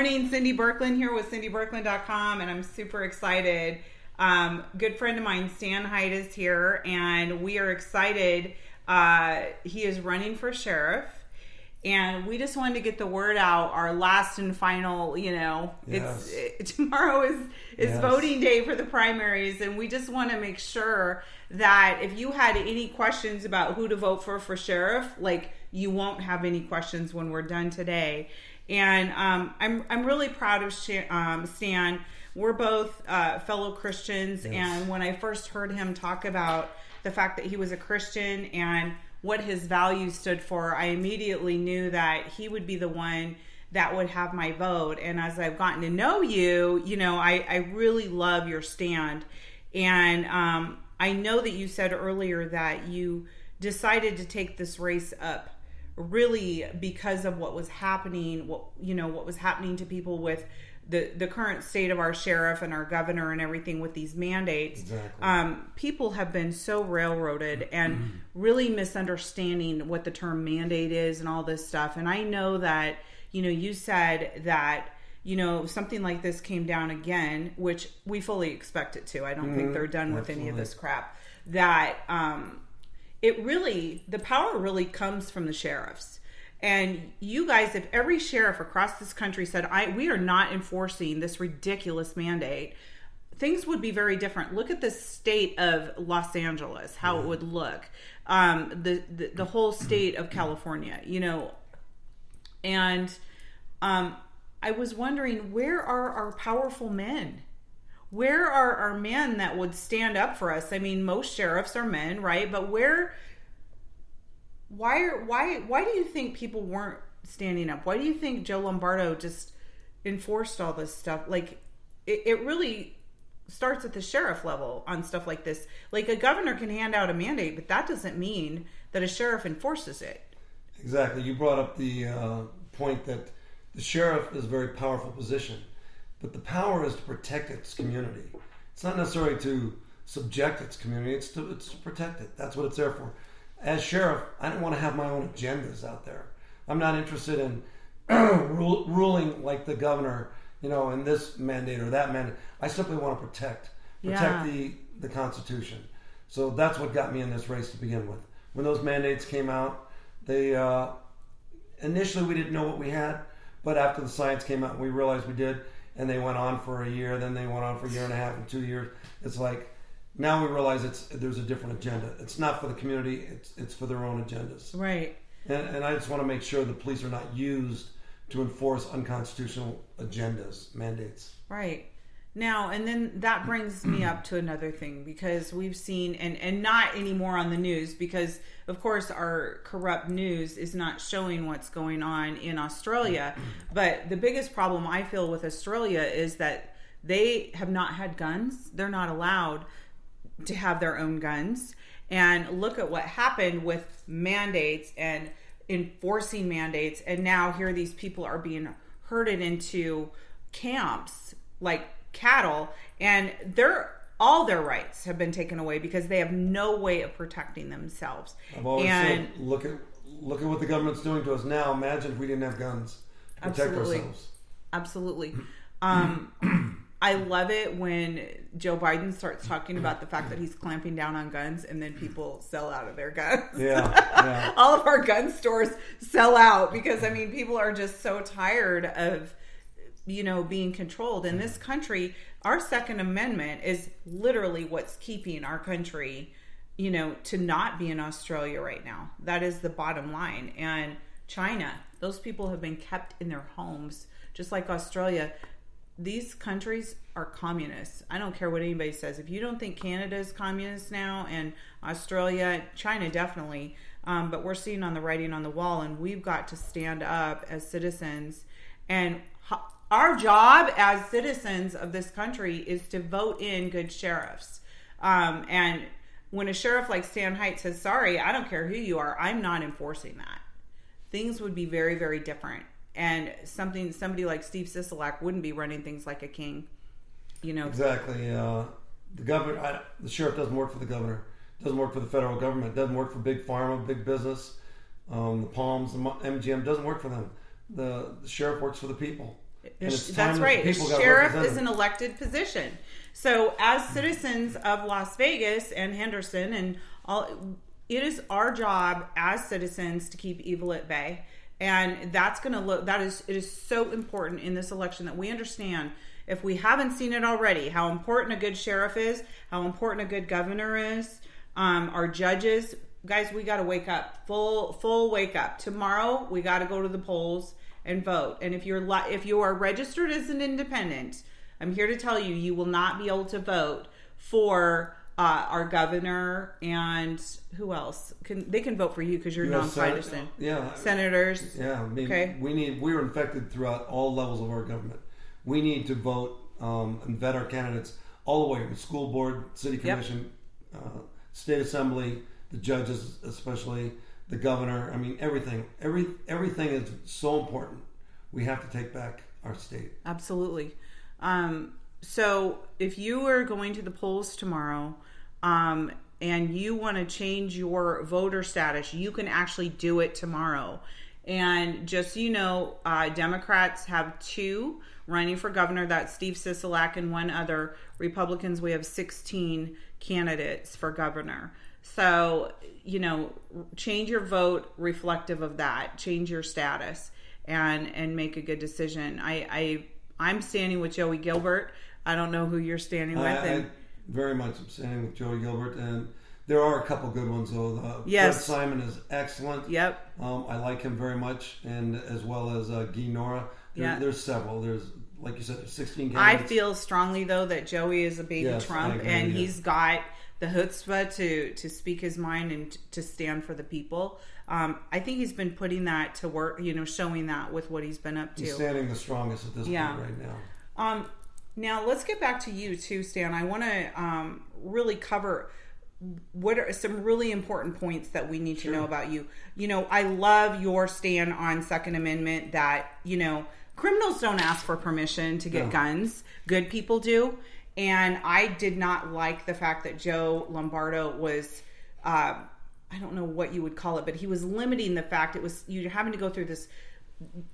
morning. Cindy Birkeland here with cindybirkeland.com, and I'm super excited. Good friend of mine, Stan Hyt, is here, and we are excited. He is running for sheriff, and we just wanted to get the word out. Our last and final, Yes. Tomorrow is voting day for the primaries, and we just want to make sure that if you had any questions about who to vote for sheriff, like, you won't have any questions when we're done today. And I'm really proud of Stan. We're both fellow Christians, and when I first heard him talk about the fact that he was a Christian and what his values stood for, I immediately knew that he would be the one that would have my vote. And as I've gotten to know you, I really love your stand. And I know that you said earlier that you decided to take this race up really because of what was happening, what was happening to people with the current state of our sheriff and our governor and everything with these mandates. Exactly. People have been so railroaded and really misunderstanding what the term mandate is and all this stuff. And I know that, you said that, something like this came down again, which we fully expect it to. I don't think they're done with any of this crap. That the power really comes from the sheriffs. And you guys, if every sheriff across this country said, we are not enforcing this ridiculous mandate, things would be very different. Look at the state of Los Angeles, how it would look. The whole state of California, And I was wondering, where are our powerful men? Where are our men that would stand up for us? I mean, most sheriffs are men, right? But why do you think people weren't standing up? Why do you think Joe Lombardo just enforced all this stuff? Like, it really starts at the sheriff level on stuff like this. Like, a governor can hand out a mandate, but that doesn't mean that a sheriff enforces it. Exactly. You brought up the point that the sheriff is a very powerful position, but the power is to protect its community. It's not necessarily to subject its community. It's to protect it. That's what it's there for. As sheriff, I don't want to have my own agendas out there. I'm not interested in ruling like the governor, in this mandate or that mandate. I simply want to protect the Constitution. So that's what got me in this race to begin with. When those mandates came out, they initially we didn't know what we had, but after the science came out, we realized we did, and they went on for a year. Then they went on for a year and a half and 2 years. It's like, now we realize there's a different agenda. It's not for the community. It's for their own agendas. Right. And I just want to make sure the police are not used to enforce unconstitutional agendas, mandates. Right. Now, and then that brings me up to another thing, because we've seen, and not anymore on the news, because of course our corrupt news is not showing what's going on in Australia. But the biggest problem I feel with Australia is that they have not had guns. They're not allowed to have their own guns. And look at what happened with mandates and enforcing mandates. And now here these people are being herded into camps like cattle, and all their rights have been taken away because they have no way of protecting themselves. I've always said, look at what the government's doing to us now. Imagine if we didn't have guns to protect ourselves. Absolutely. I love it when Joe Biden starts talking about the fact that he's clamping down on guns, and then people sell out of their guns. Yeah. All of our gun stores sell out because, people are just so tired of, being controlled. In this country, our Second Amendment is literally what's keeping our country, to not be in Australia right now. That is the bottom line. And China, those people have been kept in their homes, just like Australia. These countries are communists. I don't care what anybody says. If you don't think Canada is communist now, and Australia, China definitely, but we're seeing on the writing on the wall, and we've got to stand up as citizens. And our job as citizens of this country is to vote in good sheriffs. And when a sheriff like Stan Hyt says, sorry, I don't care who you are, I'm not enforcing that, things would be very, very different. And somebody like Steve Sisolak wouldn't be running things like a king, Exactly. The governor, the sheriff doesn't work for the governor, doesn't work for the federal government, doesn't work for big pharma, big business. The Palms, the MGM doesn't work for them. The sheriff works for the people. That's right. Sheriff is an elected position. So as citizens of Las Vegas and Henderson and all, it is our job as citizens to keep evil at bay. And that's going to look, it is so important in this election that we understand, if we haven't seen it already, how important a good sheriff is, how important a good governor is, our judges. Guys, we got to wake up, full wake up. Tomorrow, we got to go to the polls and vote. And if you are registered as an independent, I'm here to tell you, you will not be able to vote for our governor and who else? They can vote for you because you're nonpartisan. Yeah, senators. Yeah, I mean, okay. We're infected throughout all levels of our government. We need to vote and vet our candidates all the way from school board, city commission, state assembly, the judges, especially the governor. I mean, everything. Everything is so important. We have to take back our state. Absolutely. So if you are going to the polls tomorrow, and you want to change your voter status, you can actually do it tomorrow. And just so you know, Democrats have 2 running for governor. That's Steve Sisolak and 1 other. Republicans, we have 16 candidates for governor. So, change your vote reflective of that. Change your status and make a good decision. I'm standing with Joey Gilbert. I don't know who you're standing with. I very much am standing with Joey Gilbert, and there are a couple good ones though. Yes. Fred Simon is excellent. Yep. I like him very much, and as well as Guy Nora. There's several. There's, like you said, there's 16 candidates. I feel strongly though that Joey is a baby Trump, and he's got the chutzpah to speak his mind and to stand for the people. I think he's been putting that to work, showing that with what he's been up to. He's standing the strongest at this point right now. Now let's get back to you too, Stan. I want to really cover what are some really important points that we need to know about you. I love your stand on Second Amendment that, criminals don't ask for permission to get guns. Good people do. And I did not like the fact that Joe Lombardo was, I don't know what you would call it, but he was limiting the fact you're having to go through this,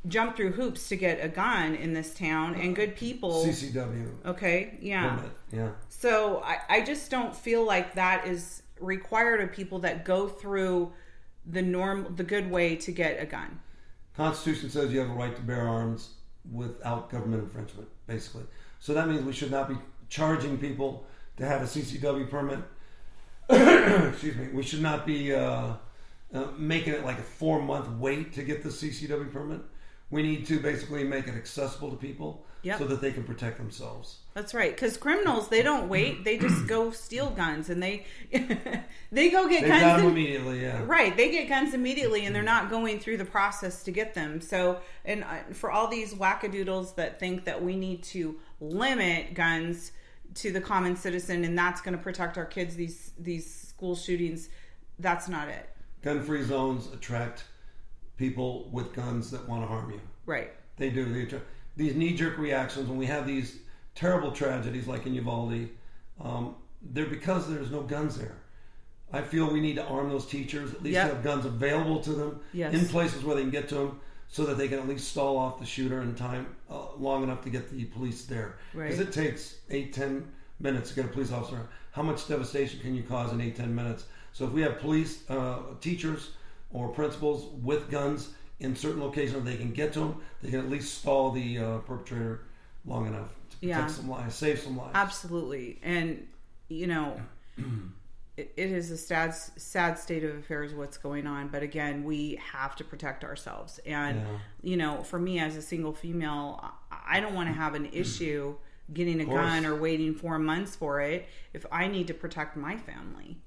jump through hoops to get a gun in this town, and good people. CCW. Okay, yeah. Permit. Yeah. So I just don't feel like that is required of people that go through the good way to get a gun. Constitution says you have a right to bear arms without government infringement, basically. So that means we should not be charging people to have a CCW permit. Excuse me. We should not be making it like a 4-month wait to get the CCW permit. We need to basically make it accessible to people so that they can protect themselves. That's right. Because criminals, they don't wait. They just go steal guns, and they go get guns. They got them immediately, yeah. Right. They get guns immediately, and they're not going through the process to get them. So, and for all these wackadoodles that think that we need to limit guns to the common citizen, and that's going to protect our kids, these school shootings, that's not it. Gun-free zones attract people with guns that want to harm you. Right. They do. They attract these knee-jerk reactions when we have these terrible tragedies like in Uvalde. They're because there's no guns there. I feel we need to arm those teachers, at least have guns available to them in places where they can get to them, so that they can at least stall off the shooter in time long enough to get the police there. Because it takes 8-10 minutes to get a police officer. How much devastation can you cause in 8-10 minutes? So if we have police, teachers, or principals with guns in certain locations where they can get to them, they can at least stall the perpetrator long enough to protect some lives, save some lives. Absolutely. And, it is a sad state of affairs what's going on. But again, we have to protect ourselves. And, for me as a single female, I don't want to have an issue getting a gun or waiting 4 months for it if I need to protect my family,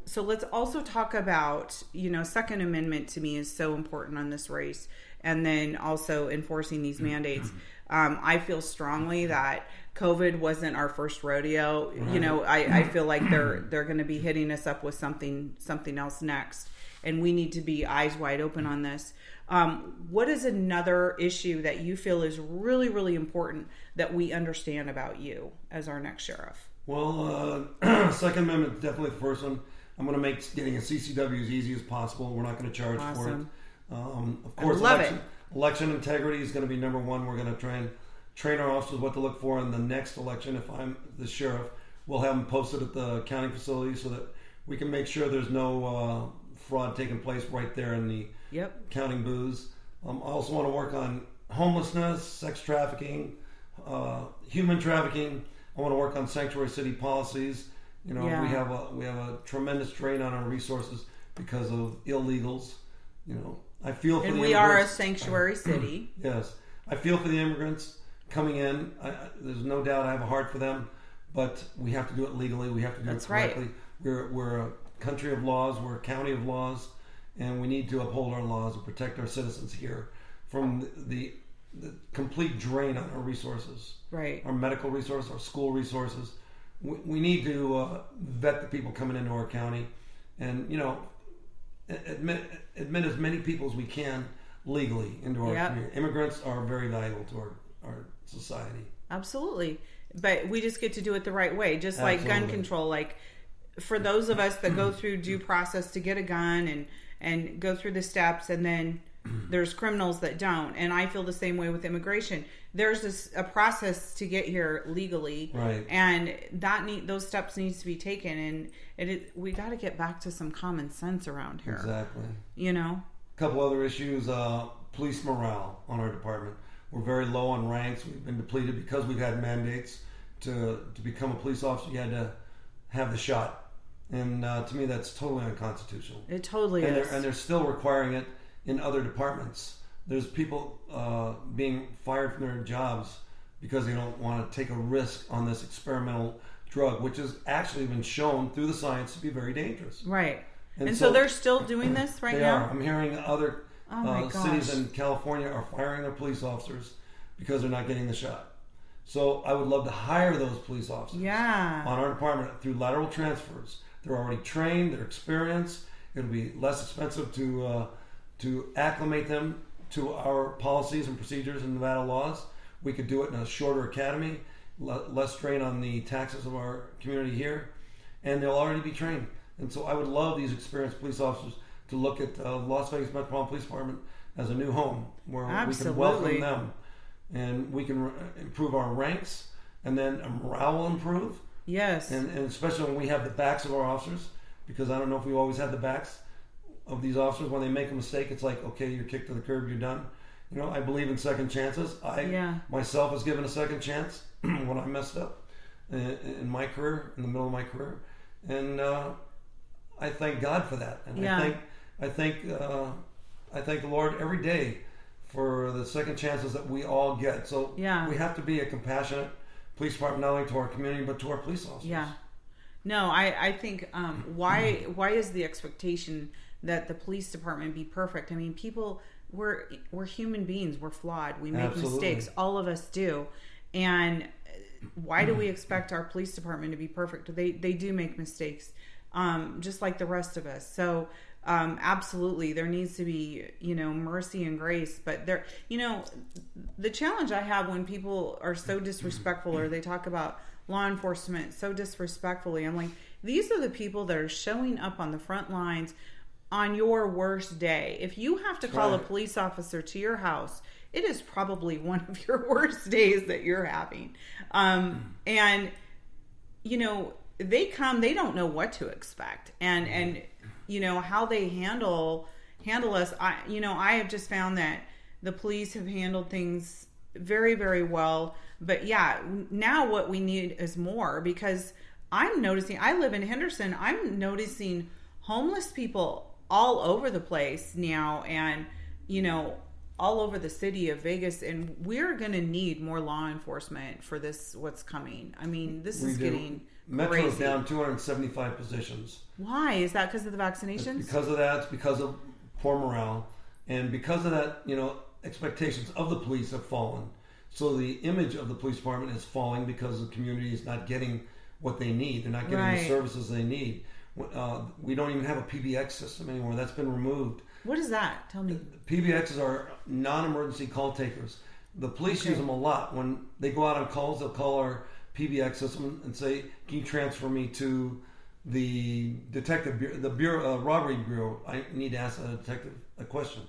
So let's also talk about, Second Amendment to me is so important on this race, and then also enforcing these mandates. I feel strongly that COVID wasn't our first rodeo. Right. I feel like they're going to be hitting us up with something else next, and we need to be eyes wide open on this. What is another issue that you feel is really, really important that we understand about you as our next sheriff? Well, Second Amendment is definitely the first one. I'm going to make getting a CCW as easy as possible. We're not going to charge for it. Of course, Election integrity is going to be number one. We're going to try and train our officers what to look for in the next election. If I'm the sheriff, we'll have them posted at the counting facility so that we can make sure there's no fraud taking place right there in the counting booths. I also want to work on homelessness, sex trafficking, human trafficking. I want to work on sanctuary city policies. We have a tremendous drain on our resources because of illegals. I feel for the immigrants. And we are a sanctuary city. Yes, I feel for the immigrants coming in. There's no doubt I have a heart for them, but we have to do it legally. We have to do it correctly. Right. We're a country of laws. We're a county of laws, and we need to uphold our laws and protect our citizens here from the complete drain on our resources. Right. Our medical resources, our school resources. We need to vet the people coming into our county, and admit as many people as we can legally into our community. Immigrants are very valuable to our society. Absolutely. But we just get to do it the right way. Just like gun control. Like for those of us that go through due process to get a gun and go through the steps, and then there's criminals that don't. And I feel the same way with immigration. There's a process to get here legally. Right. And those steps needs to be taken. And we got to get back to some common sense around here. Exactly. A couple other issues. Police morale on our department. We're very low on ranks. We've been depleted because we've had mandates to become a police officer. You had to have the shot. And to me, that's totally unconstitutional. It totally is. And they're still requiring it in other departments. There's people being fired from their jobs because they don't want to take a risk on this experimental drug, which has actually been shown through the science to be very dangerous. Right. And so they're still doing this right now? They are. I'm hearing other cities in California are firing their police officers because they're not getting the shot. So I would love to hire those police officers on our department through lateral transfers. They're already trained, they're experienced. It'll be less expensive to acclimate them to our policies and procedures and Nevada laws. We could do it in a shorter academy, less strain on the taxes of our community here, and they'll already be trained. And so I would love these experienced police officers to look at Las Vegas Metropolitan Police Department as a new home where we can welcome them, and we can improve our ranks, and then morale will improve. Yes. And especially when we have the backs of our officers, because I don't know if we always had the backs of these officers. When they make a mistake, it's like, okay, you're kicked to the curb, you're done. I believe in second chances. I myself was given a second chance when I messed up in my career, in the middle of my career, and I thank God for that. And I thank the Lord every day for the second chances that we all get. So we have to be a compassionate police department, not only to our community but to our police officers. Yeah. No, I think why is the expectation that the police department be perfect? I mean, people, we're human beings. We're flawed. We make mistakes. All of us do. And why do we expect our police department to be perfect? They do make mistakes, just like the rest of us. So absolutely, there needs to be mercy and grace. But the challenge I have when people are so disrespectful, or they talk about law enforcement so disrespectfully, I'm like, these are the people that are showing up on the front lines on your worst day. If you have to call a police officer to your house, it is probably one of your worst days that you're having. And they come, they don't know what to expect, and how they handle us. I have just found that the police have handled things very, very well. But now what we need is more, because I'm noticing, I live in Henderson, I'm noticing homeless people all over the place now, and all over the city of Vegas, and we're going to need more law enforcement for this, what's coming. I mean, this is getting Metro's crazy. Down 275 positions. Why? Is that because of the vaccinations? It's because of that. It's because of poor morale, and because of that, expectations of the police have fallen. So the image of the police department is falling because the community is not getting what they need. They're not getting the services they need. We don't even have a PBX system anymore. That's been removed. What is that? Tell me. PBXs are non-emergency call takers. The police use them a lot. When they go out on calls, they'll call our PBX system and say, "Can you transfer me to the detective bureau, the bureau, robbery bureau? I need to ask a detective a question.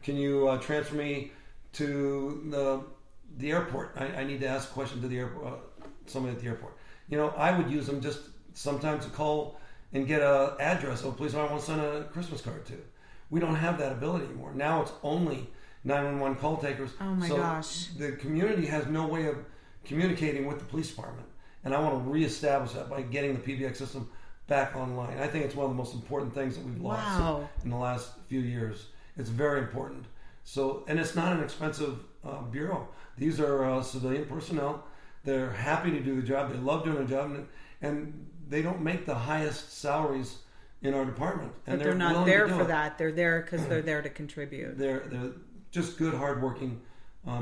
Can you transfer me to the airport. I need to ask a question to the airport, somebody at the airport. I would use them just sometimes to call and get an address of a police I want to send a Christmas card to. We don't have that ability anymore. Now it's only 911 call takers. Oh my gosh. The community has no way of communicating with the police department. And I want to reestablish that by getting the PBX system back online. I think it's one of the most important things that we've lost in the last few years. It's very important. So, and it's not an expensive bureau. These are civilian personnel. They're happy to do the job. They love doing the job, and they don't make the highest salaries in our department. And but they're not there for that. They're there because they're there to contribute. They're just good, hardworking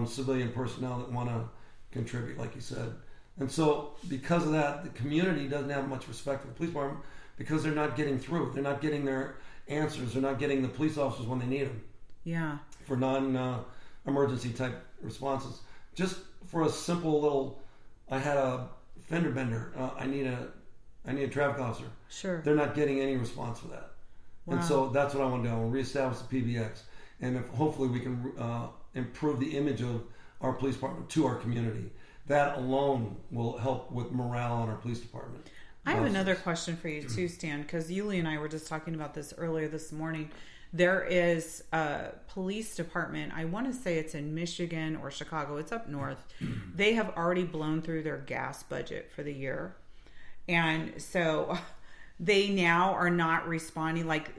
civilian personnel that want to contribute, like you said. And so, because of that, the community doesn't have much respect for the police department because they're not getting through. They're not getting their answers. They're not getting the police officers when they need them. Yeah. For non-emergency type responses. Just for a simple little, I had a fender bender. I need a traffic officer. Sure. They're not getting any response for that. Wow. And so that's what I want to do. I want to reestablish the PBX. And hopefully we can improve the image of our police department to our community. That alone will help with morale in our police department. I have another question for you too, Stan, because Yuli and I were just talking about this earlier this morning. There is a police department, I want to say it's in Michigan or Chicago, it's up north. They have already blown through their gas budget for the year. And so they now are not responding, like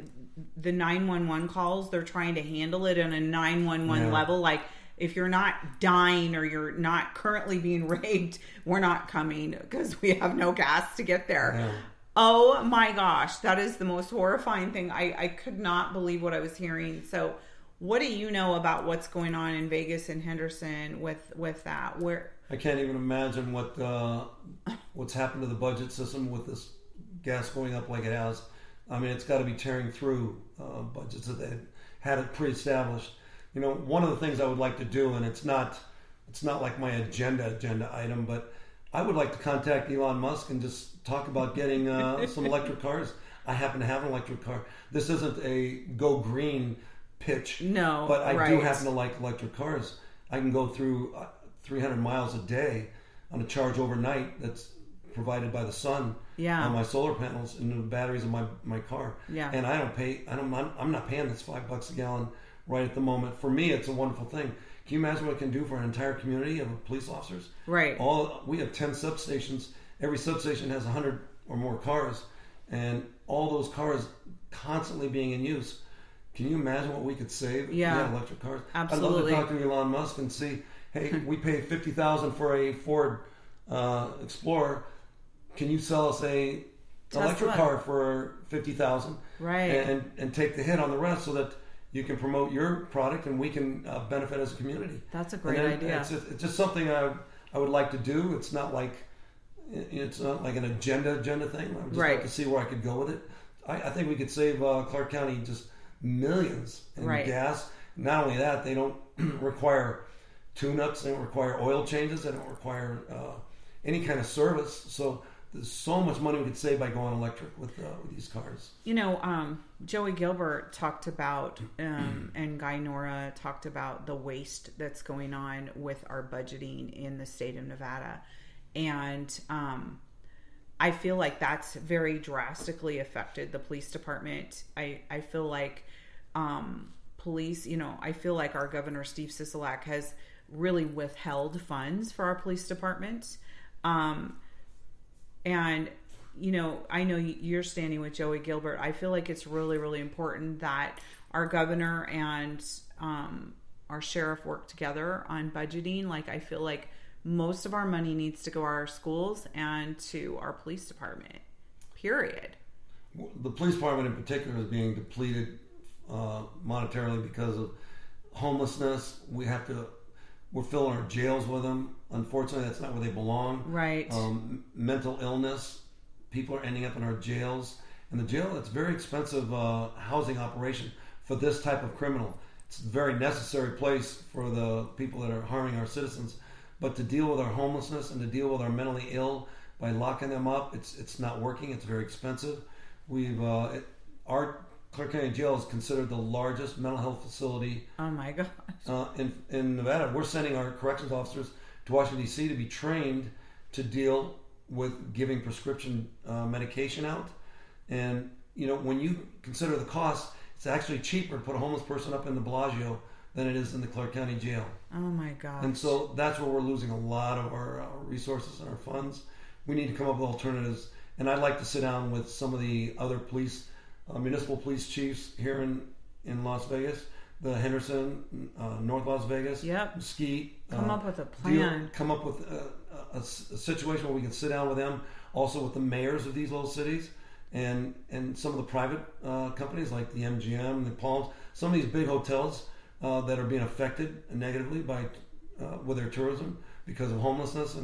the 911 calls, they're trying to handle it on a 911 level. Like, if you're not dying or you're not currently being raped, we're not coming because we have no gas to get there. Yeah. Oh my gosh, that is the most horrifying thing. I could not believe what I was hearing. So what do you know about what's going on in Vegas and Henderson with that? Where I can't even imagine what's happened to the budget system with this gas going up like it has. I mean, it's got to be tearing through budgets that they had it pre-established. One of the things I would like to do, and it's not like my agenda item, but I would like to contact Elon Musk and just talk about getting some electric cars. I happen to have an electric car. This isn't a go green pitch. No, but I do happen to like electric cars. I can go through 300 miles a day on a charge overnight that's provided by the sun on my solar panels and the batteries of my car. Yeah. And I'm not paying this $5 a gallon right at the moment. For me, it's a wonderful thing. Can you imagine what it can do for an entire community of police officers? Right. We have 10 substations. Every substation has 100 or more cars, and all those cars constantly being in use. Can you imagine what we could save if we had electric cars? Absolutely. I'd love to talk to Elon Musk and see, hey, we paid $50,000 for a Ford Explorer. Can you sell us a electric car for $50,000? Right. And take the hit on the rest so that you can promote your product and we can benefit as a community. That's a great idea. It's just something I would like to do. It's not like an agenda thing. I would just like to see where I could go with it. I think we could save Clark County just millions in gas. Not only that, they don't require tune-ups. They don't require oil changes. They don't require any kind of service. So there's so much money we could save by going electric with these cars. Joey Gilbert talked about, and Guy Nora talked about the waste that's going on with our budgeting in the state of Nevada. And I feel like that's very drastically affected the police department. I feel like police, I feel like our governor, Steve Sisolak, has really withheld funds for our police department. And, I know you're standing with Joey Gilbert. I feel like it's really, really important that our governor and our sheriff work together on budgeting. Like, I feel like most of our money needs to go to our schools and to our police department, period. The police department in particular is being depleted monetarily because of homelessness. We're filling our jails with them. Unfortunately, that's not where they belong. Right. Mental illness. People are ending up in our jails. And the jail, it's a very expensive housing operation for this type of criminal. It's a very necessary place for the people that are harming our citizens. But to deal with our homelessness and to deal with our mentally ill by locking them up, it's not working. It's very expensive. Our Clark County Jail is considered the largest mental health facility. Oh my gosh. In Nevada. We're sending our corrections officers to Washington, D.C. to be trained to deal with giving prescription medication out. And, when you consider the cost, it's actually cheaper to put a homeless person up in the Bellagio than it is in the Clark County Jail. Oh my gosh. And so that's where we're losing a lot of our resources and our funds. We need to come up with alternatives. And I'd like to sit down with some of the other police, municipal police chiefs here in Las Vegas, the Henderson, North Las Vegas, Mesquite. Come up with a plan. Come up with a situation where we can sit down with them, also with the mayors of these little cities, and some of the private companies like the MGM, the Palms, some of these big hotels that are being affected negatively by with their tourism because of homelessness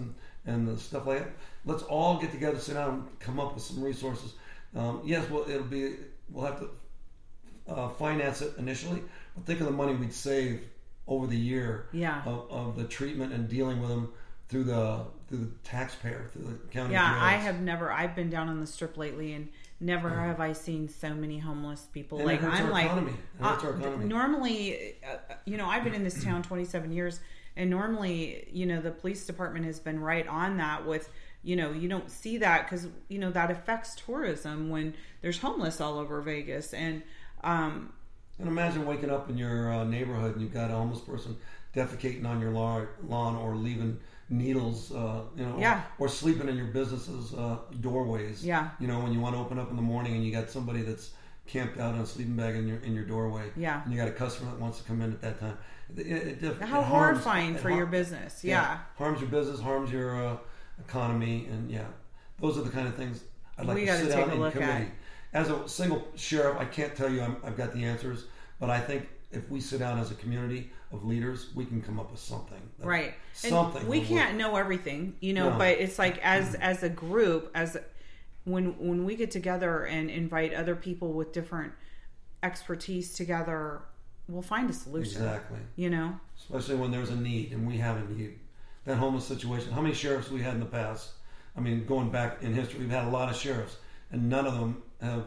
and the stuff like that. Let's all get together, sit down, and come up with some resources. Yes, we'll have to finance it initially, but think of the money we'd save over the year of the treatment and dealing with them through the taxpayer, through the county. Yeah, I've been down on the Strip lately, and never have I seen so many homeless people. And it hurts our economy. Normally, I've been in this town 27 years, and normally, the police department has been right on that with, you don't see that because, that affects tourism when there's homeless all over Vegas. And imagine waking up in your neighborhood and you've got a homeless person defecating on your lawn or leaving needles, or sleeping in your business's doorways. Yeah. When you want to open up in the morning and you got somebody that's camped out in a sleeping bag in your doorway. Yeah. And you got a customer that wants to come in at that time. How horrifying for your business. Yeah. Harms your business, harms your economy, and those are the kind of things I'd like to sit down in committee. As a single sheriff, I can't tell you I've got the answers, but I think if we sit down as a community of leaders, we can come up with something. Right. Something. And we can't know everything, but it's like as a group, when we get together and invite other people with different expertise together, we'll find a solution. Exactly. Especially when there's a need, and we have a need. That homeless situation. How many sheriffs we had in the past? I mean, going back in history, we've had a lot of sheriffs, and none of them have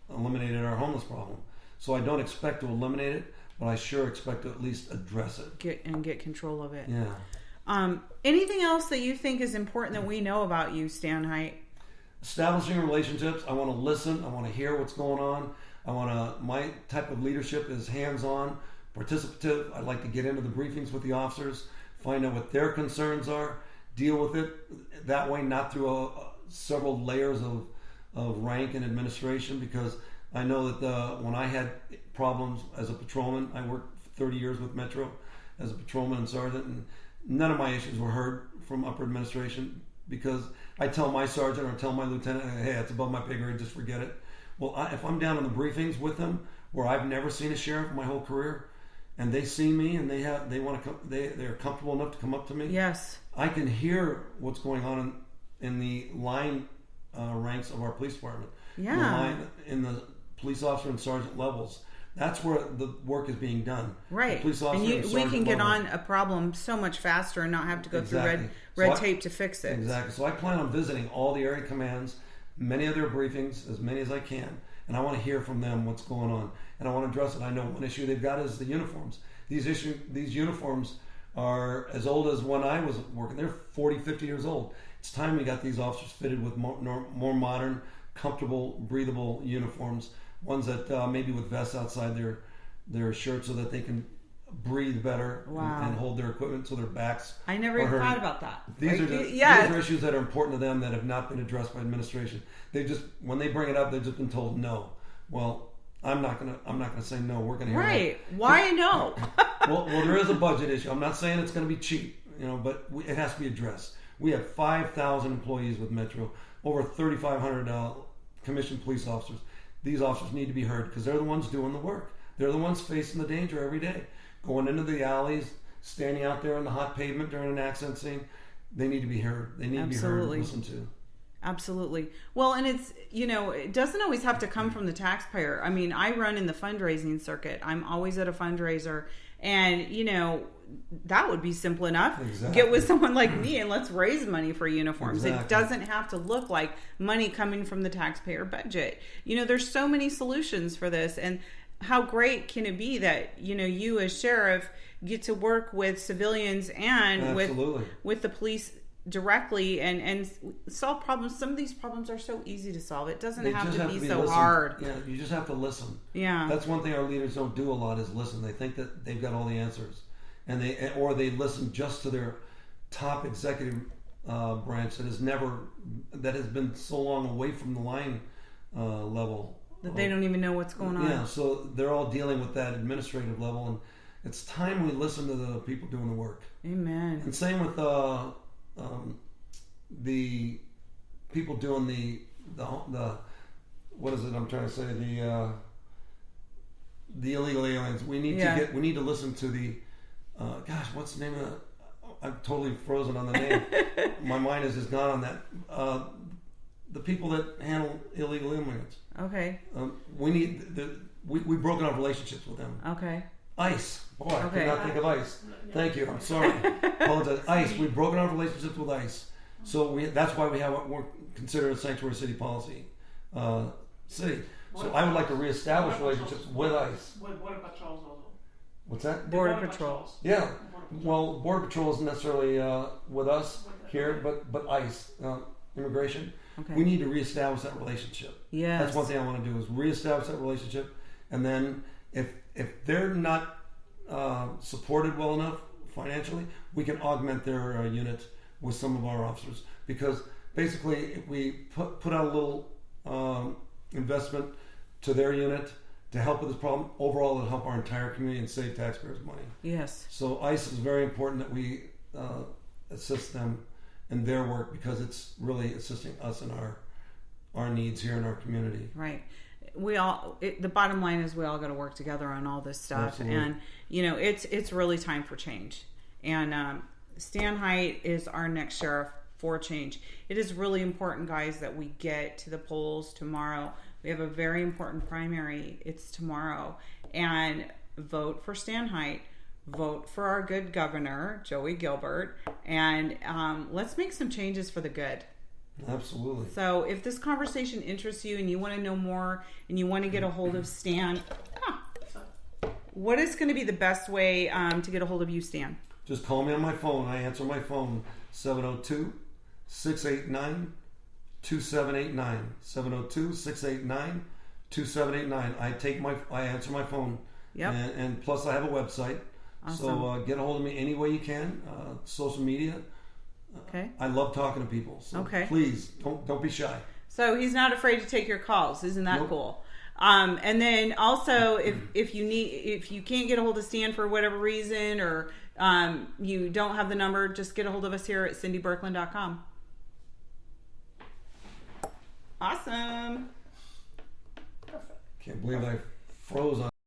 eliminated our homeless problem. So I don't expect to eliminate it, but I sure expect to at least address it. Get control of it. Yeah. Anything else that you think is important that we know about you, Stan Hyt? Establishing relationships. I want to listen. I want to hear what's going on. My type of leadership is hands-on, participative. I'd like to get into the briefings with the officers, find out what their concerns are, deal with it that way, not through several layers of rank and administration, because I know that when I had problems as a patrolman, I worked 30 years with Metro as a patrolman and sergeant, and none of my issues were heard from upper administration because I tell my sergeant or tell my lieutenant, hey, it's above my pay grade, just forget it. Well, if I'm down in the briefings with them where I've never seen a sheriff in my whole career, and they see me and they're comfortable enough to come up to me. Yes, I can hear what's going on in the line ranks of our police department. Yeah, in the police officer and sergeant levels. That's where the work is being done. Right. The police officer and we can get on a problem so much faster and not have to go through red tape to fix it. Exactly. So I plan on visiting all the area commands, many of their briefings, as many as I can, and I want to hear from them what's going on, and I want to address it. I know one issue they've got is the uniforms. These uniforms are as old as when I was working. They're 40, 50 years old. It's time we got these officers fitted with more modern, comfortable, breathable uniforms, ones that maybe with vests outside their shirts so that they can breathe better. Wow. and hold their equipment so their backs. I never even thought about that. These are issues that are important to them that have not been addressed by administration. When they bring it up, they've just been told no. Well, I'm not gonna say no. We're gonna hear right. Why no? well, there is a budget issue. I'm not saying it's gonna be cheap, but it has to be addressed. We have 5,000 employees with Metro, over 3,500 commissioned police officers. These officers need to be heard because they're the ones doing the work. They're the ones facing the danger every day, going into the alleys, standing out there on the hot pavement during an accident scene. They need to be heard. They need to be heard and listened to. Absolutely. Well, and it's, it doesn't always have to come from the taxpayer. I mean, I run in the fundraising circuit. I'm always at a fundraiser, and, that would be simple enough. Exactly. Get with someone like me and let's raise money for uniforms. Exactly. It doesn't have to look like money coming from the taxpayer budget. There's so many solutions for this. And how great can it be that, you as sheriff get to work with civilians and with the police directly and solve problems. Some of these problems are so easy to solve. It doesn't have to be so hard. Yeah, you just have to listen. Yeah. That's one thing our leaders don't do a lot is listen. They think that they've got all the answers. And they listen just to their top executive branch that has been so long away from the line level. That they don't even know what's going on. Yeah, so they're all dealing with that administrative level, and it's time we listen to the people doing the work. Amen. And same with the people doing the what is it I'm trying to say, the illegal aliens. We need to listen to the what's the name of it? I'm totally frozen on the name. My mind is just gone on that. The people that handle illegal immigrants. Okay. We've broken our relationships with them. Okay. ICE. Boy, I could not think of ICE. Thank you. I'm sorry. Apologize. ICE. We've broken our relationships with ICE. So that's why we have what we're considered a sanctuary city policy city. So I would like to reestablish relationships with ICE. What about Charles also? What's that? Border Patrol. Yeah. Well, Border Patrol isn't necessarily with us here, but ICE, immigration. Okay. We need to reestablish that relationship. Yes. That's one thing I want to do is reestablish that relationship. And then if they're not supported well enough financially, we can augment their unit with some of our officers. Because basically, if we put out a little investment to their unit to help with this problem, overall it'll help our entire community and save taxpayers money. Yes. So ICE is very important that we assist them in their work because it's really assisting us in our needs here in our community. Right. The bottom line is we all got to work together on all this stuff. Absolutely. And it's really time for change. And Stan Hyt is our next sheriff for change. It is really important, guys, that we get to the polls tomorrow. We have a very important primary. It's tomorrow. And vote for Stan Hyt. Vote for our good governor, Joey Gilbert. And let's make some changes for the good. Absolutely. So if this conversation interests you and you want to know more and you want to get a hold of Stan, what is going to be the best way to get a hold of you, Stan? Just call me on my phone. I answer my phone, 702-689-2789. 702-689-2789. I answer my phone. Yep. And plus I have a website. Awesome. So get a hold of me any way you can. Social media. Okay. I love talking to people. So please don't be shy. So he's not afraid to take your calls. Isn't that cool? And then also if you can't get a hold of Stan for whatever reason or you don't have the number, just get a hold of us here at cindyberkland.com. Awesome. Can't believe I froze on